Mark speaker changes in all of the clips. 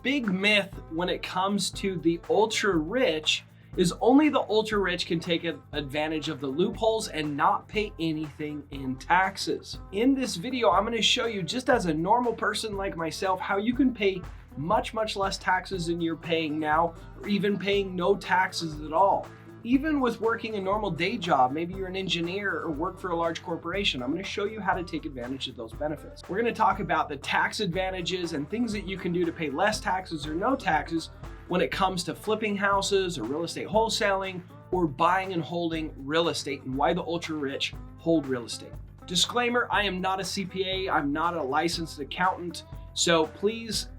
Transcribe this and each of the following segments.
Speaker 1: big myth when it comes to the ultra rich is only the ultra rich can take advantage of the loopholes and not pay anything in taxes. In this video, I'm going to show you, just as a normal person like myself, how you can pay much less taxes than you're paying now, or even paying no taxes at all. Even with working a normal day job, maybe you're an engineer or work for a large corporation, I'm going to show you how to take advantage of those benefits. We're going to talk about the tax advantages and things that you can do to pay less taxes or no taxes when it comes to flipping houses or real estate wholesaling or buying and holding real estate, and why the ultra rich hold real estate. Disclaimer, I am not a CPA, I'm not a licensed accountant, so please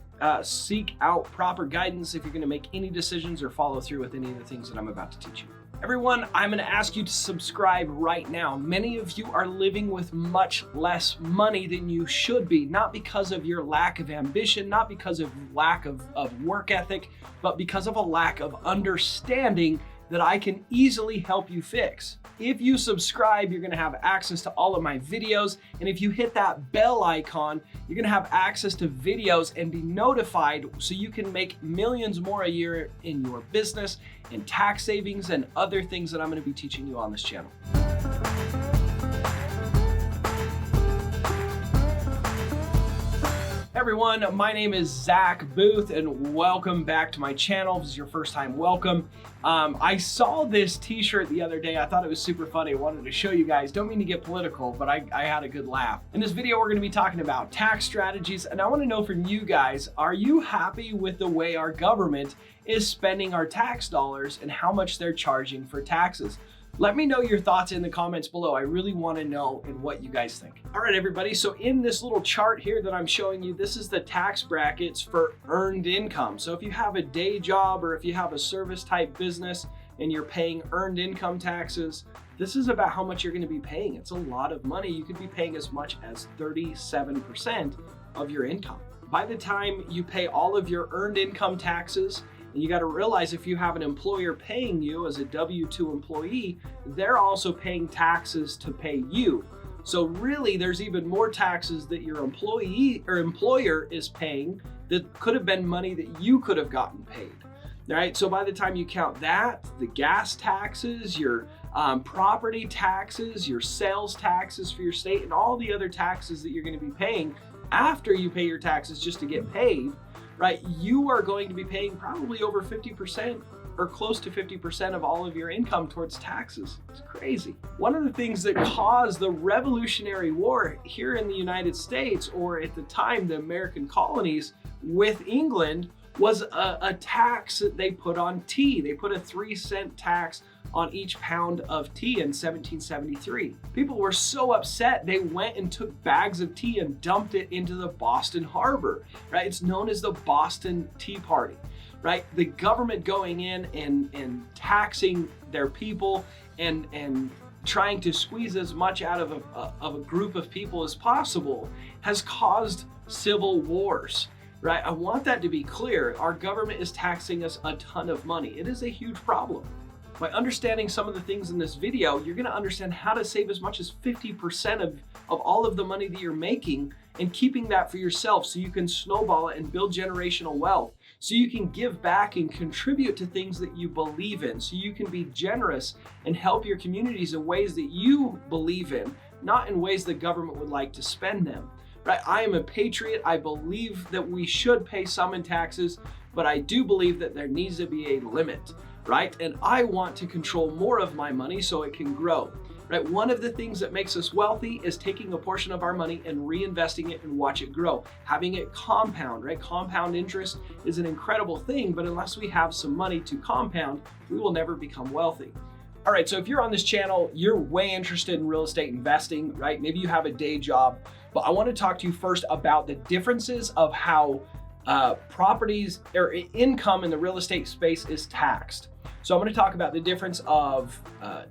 Speaker 1: seek out proper guidance if you're going to make any decisions or follow through with any of the things that I'm about to teach you. Everyone, I'm going to ask you to subscribe right now. Many of you are living with much less money than you should be, not because of your lack of ambition, not because of lack of work ethic, but because of a lack of understanding that I can easily help you fix. If you subscribe, you're gonna have access to all of my videos. And if you hit that bell icon, you're gonna have access to videos and be notified so you can make millions more a year in your business, in tax savings, and other things that I'm gonna be teaching you on this channel. Everyone, my name is Zack Boothe and welcome back to my channel. If this is your first time, welcome. I saw this t-shirt the other day. I thought it was super funny. I wanted to show you guys. Don't mean to get political, but I had a good laugh. In this video, we're going to be talking about tax strategies, and I want to know from you guys, are you happy with the way our government is spending our tax dollars and how much they're charging for taxes? Let me know your thoughts in the comments below. I really want to know and what you guys think. All right, everybody. So in this little chart here that I'm showing you, this is the tax brackets for earned income. So if you have a day job or if you have a service type business and you're paying earned income taxes, this is about how much you're going to be paying. It's a lot of money. You could be paying as much as 37% of your income. By the time you pay all of your earned income taxes, and you got to realize, if you have an employer paying you as a W-2 employee, they're also paying taxes to pay you. So really, there's even more taxes that your employee or employer is paying that could have been money that you could have gotten paid. All right. So by the time you count that, the gas taxes, your property taxes, your sales taxes for your state, and all the other taxes that you're going to be paying after you pay your taxes just to get paid, right, you are going to be paying probably over 50% or close to 50% of all of your income towards taxes. It's crazy. One of the things that caused the Revolutionary War here in the United States, or at the time the American colonies with England, was a tax that they put on tea. They put a 3-cent tax on each pound of tea in 1773. People were so upset, they went and took bags of tea and dumped it into the Boston Harbor, right? It's known as the Boston Tea Party, right? The government going in and taxing their people and trying to squeeze as much out of a group of people as possible has caused civil wars. Right? I want that to be clear. Our government is taxing us a ton of money. It is a huge problem. By understanding some of the things in this video, you're going to understand how to save as much as 50% of all of the money that you're making and keeping that for yourself so you can snowball it and build generational wealth, so you can give back and contribute to things that you believe in, so you can be generous and help your communities in ways that you believe in, not in ways the government would like to spend them. Right? I am a patriot. I believe that we should pay some in taxes, but I do believe that there needs to be a limit, right? And I want to control more of my money so it can grow, right? One of the things that makes us wealthy is taking a portion of our money and reinvesting it and watch it grow, having it compound, right? Compound interest is an incredible thing, but unless we have some money to compound, we will never become wealthy. All right, so if you're on this channel, you're way interested in real estate investing, right? Maybe you have a day job, but I want to talk to you first about the differences of how properties or income in the real estate space is taxed. So I'm going to talk about the difference of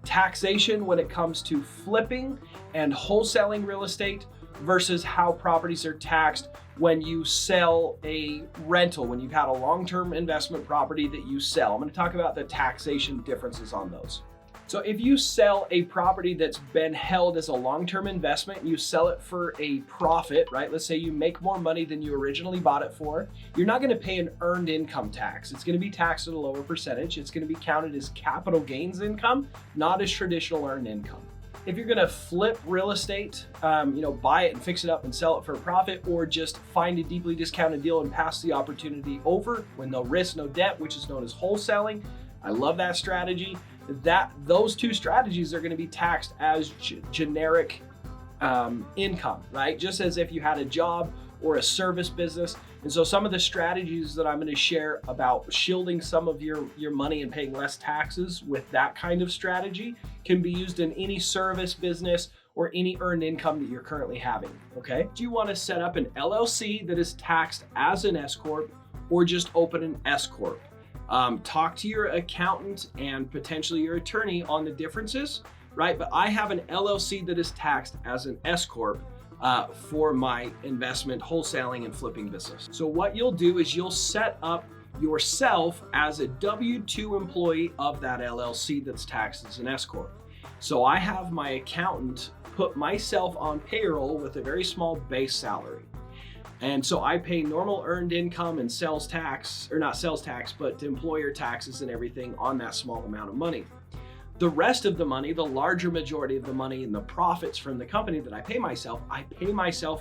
Speaker 1: taxation when it comes to flipping and wholesaling real estate versus how properties are taxed when you sell a rental, when you've had a long-term investment property that you sell. I'm going to talk about the taxation differences on those. So if you sell a property that's been held as a long-term investment, you sell it for a profit, right? Let's say you make more money than you originally bought it for. You're not going to pay an earned income tax. It's going to be taxed at a lower percentage. It's going to be counted as capital gains income, not as traditional earned income. If you're going to flip real estate, buy it and fix it up and sell it for a profit, or just find a deeply discounted deal and pass the opportunity over with no risk, no debt, which is known as wholesaling. I love that strategy. Those two strategies are going to be taxed as generic income, right? Just as if you had a job or a service business. And so some of the strategies that I'm going to share about shielding some of your money and paying less taxes with that kind of strategy can be used in any service business or any earned income that you're currently having, okay? Do you want to set up an LLC that is taxed as an S Corp, or just open an S Corp? Talk to your accountant and potentially your attorney on the differences, right? But I have an LLC that is taxed as an S Corp for my investment, wholesaling, and flipping business. So what you'll do is you'll set up yourself as a W-2 employee of that LLC that's taxed as an S Corp. So I have my accountant put myself on payroll with a very small base salary. And so I pay normal earned income and sales tax, or not sales tax, but employer taxes and everything on that small amount of money. The rest of the money, the larger majority of the money and the profits from the company that I pay myself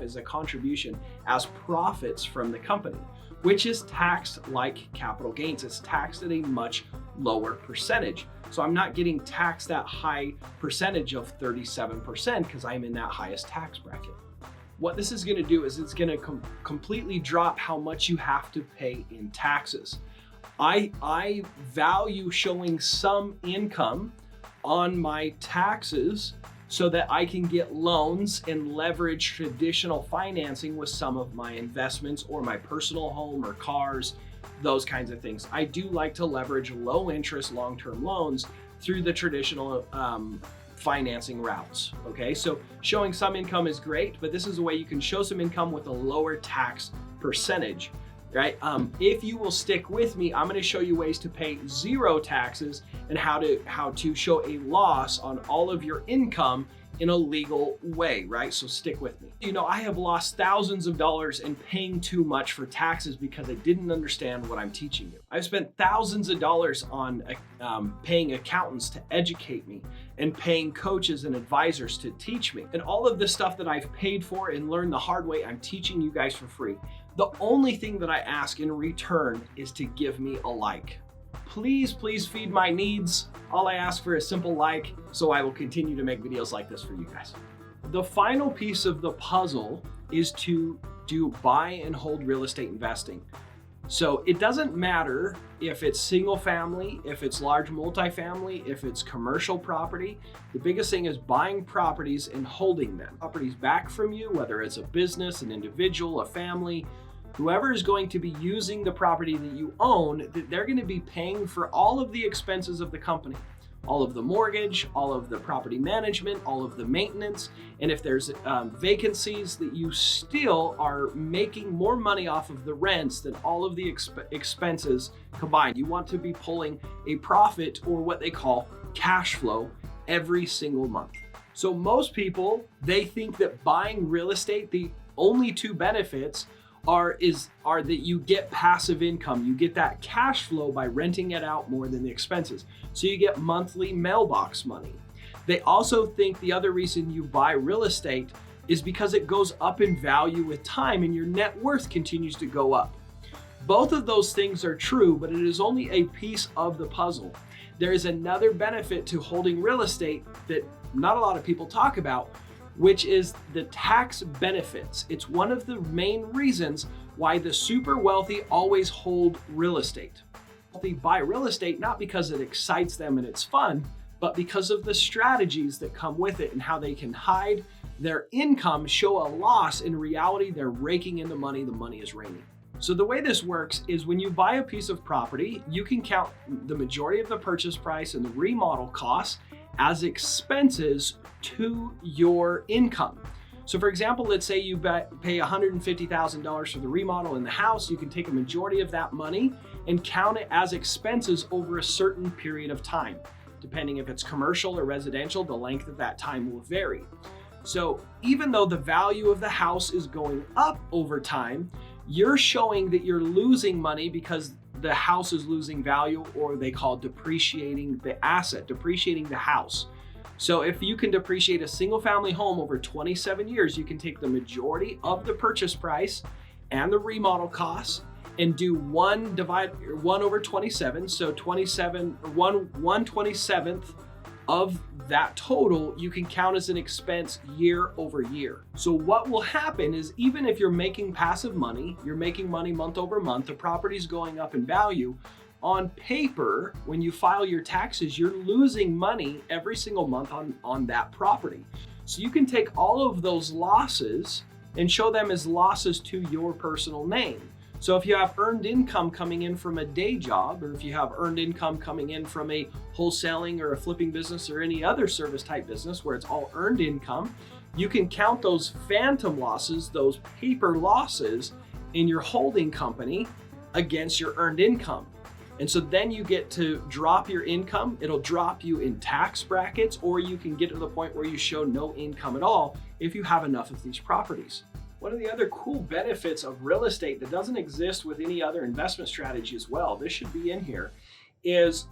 Speaker 1: as a contribution as profits from the company, which is taxed like capital gains. It's taxed at a much lower percentage. So I'm not getting taxed that high percentage of 37% because I'm in that highest tax bracket. What this is going to do is it's going to completely drop how much you have to pay in taxes. I value showing some income on my taxes so that I can get loans and leverage traditional financing with some of my investments or my personal home or cars, those kinds of things. I do like to leverage low interest long-term loans through the traditional financing routes. Okay, so showing some income is great, but this is a way you can show some income with a lower tax percentage, right? If you will stick with me, I'm going to show you ways to pay zero taxes and how to show a loss on all of your income in a legal way, right? So stick with me. I have lost thousands of dollars in paying too much for taxes because I didn't understand what I'm teaching you. I've spent thousands of dollars on paying accountants to educate me and paying coaches and advisors to teach me. And all of the stuff that I've paid for and learned the hard way, I'm teaching you guys for free. The only thing that I ask in return is to give me a like. Please feed my needs. All I ask for is a simple like, so I will continue to make videos like this for you guys. The final piece of the puzzle is to do buy and hold real estate investing. So it doesn't matter if it's single family, if it's large multifamily, if it's commercial property. The biggest thing is buying properties and holding them. Properties back from you, whether it's a business, an individual, a family, whoever is going to be using the property that you own, they're going to be paying for all of the expenses of the company, all of the mortgage, all of the property management, all of the maintenance. And if there's vacancies, that you still are making more money off of the rents than all of the expenses combined. You want to be pulling a profit, or what they call cash flow, every single month. So most people, they think that buying real estate, the only two benefits are that you get passive income. You get that cash flow by renting it out more than the expenses. So you get monthly mailbox money. They also think the other reason you buy real estate is because it goes up in value with time and your net worth continues to go up. Both of those things are true, but it is only a piece of the puzzle. There is another benefit to holding real estate that not a lot of people talk about, which is the tax benefits. It's one of the main reasons why the super wealthy always hold real estate. They buy real estate not because it excites them and it's fun, but because of the strategies that come with it and how they can hide their income, show a loss. In reality, they're raking in the money is raining. So the way this works is when you buy a piece of property, you can count the majority of the purchase price and the remodel costs as expenses to your income. So for example, let's say you pay $150,000 for the remodel in the house. You can take a majority of that money and count it as expenses over a certain period of time. Depending if it's commercial or residential, the length of that time will vary. So even though the value of the house is going up over time, you're showing that you're losing money because the house is losing value, or they call depreciating the asset, depreciating the house. So if you can depreciate a single family home over 27 years, you can take the majority of the purchase price and the remodel costs and do 1 over 27. So 1/27th of that total you can count as an expense year over year. So what will happen is, even if you're making passive money, you're making money month over month, the property's going up in value, on paper, when you file your taxes, you're losing money every single month on that property. So you can take all of those losses and show them as losses to your personal name. So if you have earned income coming in from a day job, or if you have earned income coming in from a wholesaling or a flipping business or any other service type business where it's all earned income, you can count those phantom losses, those paper losses in your holding company against your earned income. And so then you get to drop your income. It'll drop you in tax brackets, or you can get to the point where you show no income at all if you have enough of these properties. One of the other cool benefits of real estate that doesn't exist with any other investment strategy as well, this should be in here, is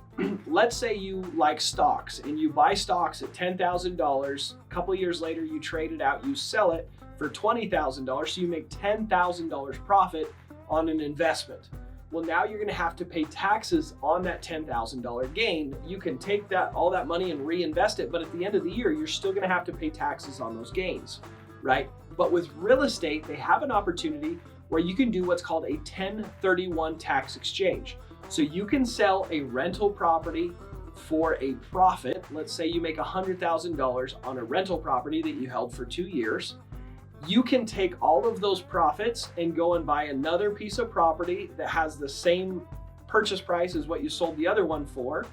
Speaker 1: let's say you like stocks and you buy stocks at $10,000. A couple of years later, you trade it out, you sell it for $20,000. So you make $10,000 profit on an investment. Well, now you're going to have to pay taxes on that $10,000 gain. You can take all that money and reinvest it, but at the end of the year, you're still going to have to pay taxes on those gains, right? But with real estate, they have an opportunity where you can do what's called a 1031 tax exchange. So you can sell a rental property for a profit. Let's say you make $100,000 on a rental property that you held for 2 years. You can take all of those profits and go and buy another piece of property that has the same purchase price as what you sold the other one for,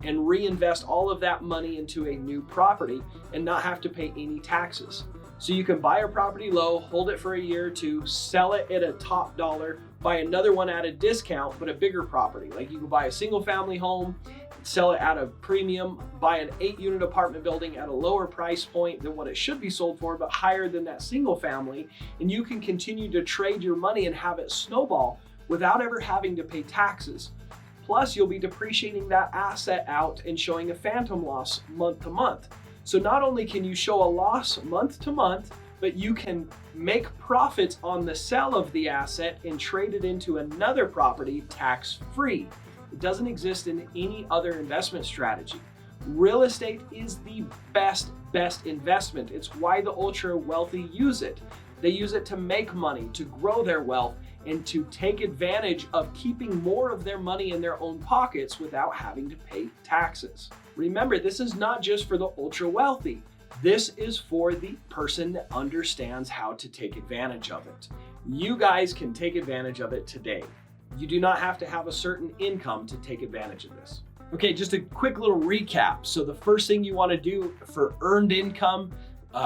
Speaker 1: and reinvest all of that money into a new property and not have to pay any taxes. So you can buy a property low, hold it for a year or two, sell it at a top dollar, buy another one at a discount, but a bigger property. Like you can buy a single family home, sell it at a premium, buy an 8-unit apartment building at a lower price point than what it should be sold for, but higher than that single family. And you can continue to trade your money and have it snowball without ever having to pay taxes. Plus, you'll be depreciating that asset out and showing a phantom loss month to month. So not only can you show a loss month to month, but you can make profits on the sale of the asset and trade it into another property tax-free. It doesn't exist in any other investment strategy. Real estate is the best investment. It's why the ultra wealthy use it. They use it to make money, to grow their wealth, and to take advantage of keeping more of their money in their own pockets without having to pay taxes. Remember, this is not just for the ultra wealthy. This is for the person that understands how to take advantage of it. You guys can take advantage of it today. You do not have to have a certain income to take advantage of this. Okay, just a quick little recap. So the first thing you want to do for earned income,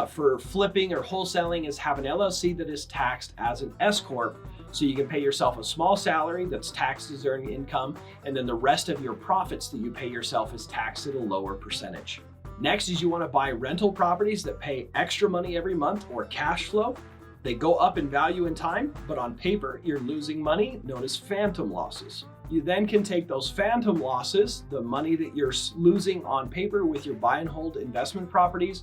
Speaker 1: for flipping or wholesaling, is have an LLC that is taxed as an S Corp. So you can pay yourself a small salary that's taxed as earned income, and then the rest of your profits that you pay yourself is taxed at a lower percentage. Next is you want to buy rental properties that pay extra money every month, or cash flow. They go up in value in time, but on paper, you're losing money, known as phantom losses. You then can take those phantom losses, the money that you're losing on paper with your buy and hold investment properties,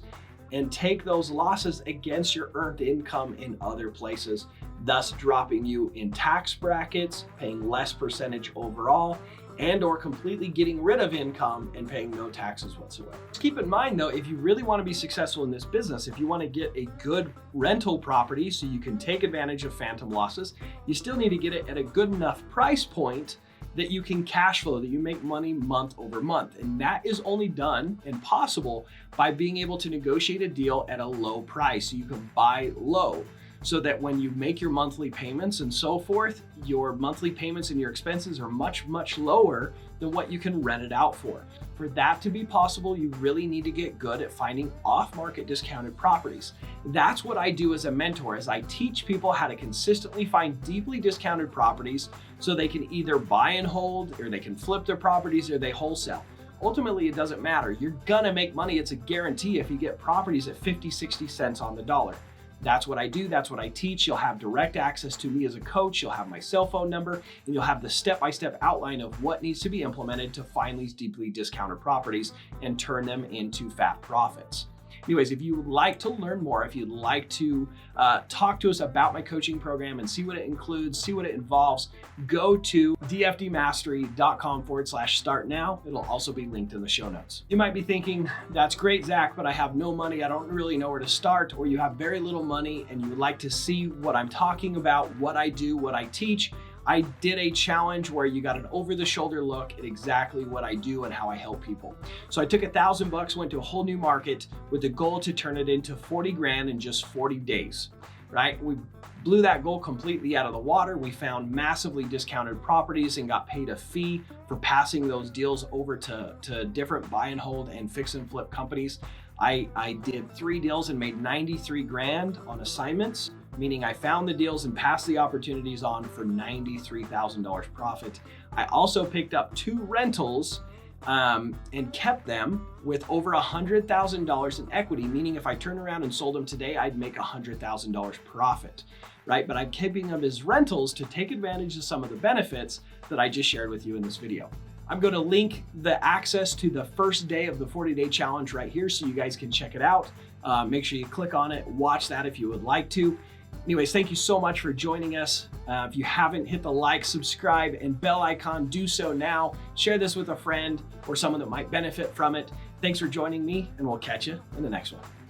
Speaker 1: and take those losses against your earned income in other places, thus dropping you in tax brackets, paying less percentage overall, and or completely getting rid of income and paying no taxes whatsoever. Keep in mind though, if you really want to be successful in this business, if you want to get a good rental property so you can take advantage of phantom losses, you still need to get it at a good enough price point that you can cash flow, that you make money month over month. And that is only done and possible by being able to negotiate a deal at a low price. So you can buy low, so that when you make your monthly payments and so forth, your monthly payments and your expenses are much, much lower than what you can rent it out for. For that to be possible, you really need to get good at finding off-market discounted properties. That's what I do as a mentor, is I teach people how to consistently find deeply discounted properties so they can either buy and hold, or they can flip their properties, or they wholesale. ultimately it doesn't matter. You're gonna make money. It's a guarantee if you get properties at 50, 60 cents on the dollar. That's what I do. That's what I teach. You'll have direct access to me as a coach. You'll have my cell phone number, and you'll have the step-by-step outline of what needs to be implemented to find these deeply discounted properties and turn them into fat profits. Anyways, if you would like to learn more, if you'd like to talk to us about my coaching program and see what it includes, see what it involves, go to dfdmastery.com/start now. It'll also be linked in the show notes. You might be thinking, that's great, Zach, but I have no money. I don't really know where to start, or you have very little money and you would like to see what I'm talking about, what I do, what I teach. I did a challenge where you got an over-the-shoulder look at exactly what I do and how I help people. So I took $1,000, went to a whole new market with the goal to turn it into 40 grand in just 40 days, right? We blew that goal completely out of the water. We found massively discounted properties and got paid a fee for passing those deals over to different buy and hold and fix and flip companies. I did 3 deals and made 93 grand on assignments, meaning I found the deals and passed the opportunities on for $93,000 profit. I also picked up 2 rentals and kept them with over $100,000 in equity, meaning if I turn around and sold them today, I'd make $100,000 profit, right? But I'm keeping them as rentals to take advantage of some of the benefits that I just shared with you in this video. I'm going to link the access to the first day of the 40-day challenge right here so you guys can check it out. Make sure you click on it, watch that if you would like to. Anyways, thank you so much for joining us. If you haven't hit the like, subscribe, and bell icon, do so now. Share this with a friend or someone that might benefit from it. Thanks for joining me, and we'll catch you in the next one.